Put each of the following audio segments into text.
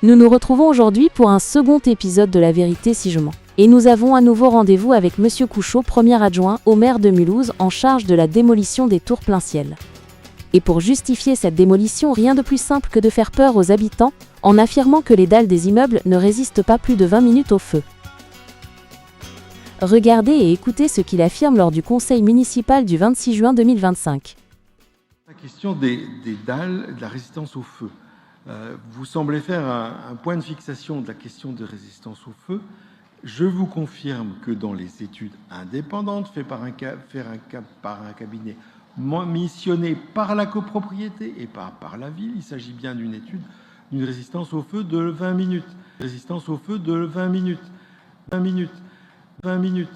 Nous nous retrouvons aujourd'hui pour un second épisode de La Vérité si je mens. Et nous avons à nouveau rendez-vous avec Monsieur Couchot, premier adjoint au maire de Mulhouse en charge de la démolition des tours plein ciel. Et pour justifier cette démolition, rien de plus simple que de faire peur aux habitants en affirmant que les dalles des immeubles ne résistent pas plus de 20 minutes au feu. Regardez et écoutez ce qu'il affirme lors du conseil municipal du 26 juin 2025. La question des dalles, de la résistance au feu. Vous semblez faire un point de fixation de la question de résistance au feu. Je vous confirme que dans les études indépendantes faites par un cabinet missionné par la copropriété et par la ville, il s'agit bien d'une étude d'une résistance au feu de 20 minutes. Résistance au feu de 20 minutes. 20 minutes. 20 minutes.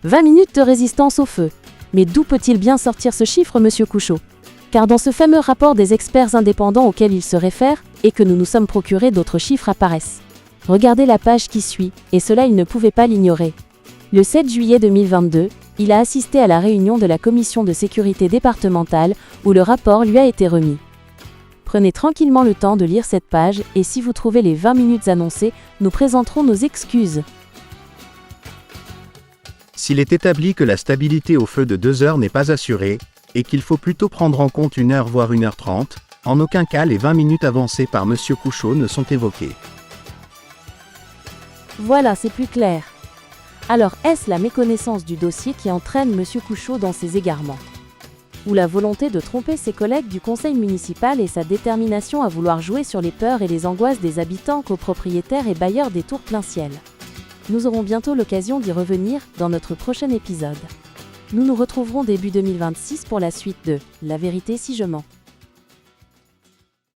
20 minutes de résistance au feu. Mais d'où peut-il bien sortir ce chiffre, Monsieur Couchot ? Car dans ce fameux rapport des experts indépendants auquel il se réfère, et que nous nous sommes procurés, d'autres chiffres apparaissent. Regardez la page qui suit, et cela il ne pouvait pas l'ignorer. Le 7 juillet 2022, il a assisté à la réunion de la commission de sécurité départementale, où le rapport lui a été remis. Prenez tranquillement le temps de lire cette page, et si vous trouvez les 20 minutes annoncées, nous présenterons nos excuses. S'il est établi que la stabilité au feu de 2 heures n'est pas assurée, et qu'il faut plutôt prendre en compte 1 heure voire 1h30, en aucun cas les 20 minutes avancées par Monsieur Couchot ne sont évoquées. Voilà, c'est plus clair. Alors, est-ce la méconnaissance du dossier qui entraîne Monsieur Couchot dans ses égarements ? Ou la volonté de tromper ses collègues du conseil municipal et sa détermination à vouloir jouer sur les peurs et les angoisses des habitants, copropriétaires et bailleurs des tours plein ciel ? Nous aurons bientôt l'occasion d'y revenir dans notre prochain épisode. Nous nous retrouverons début 2026 pour la suite de La Vérité si je mens.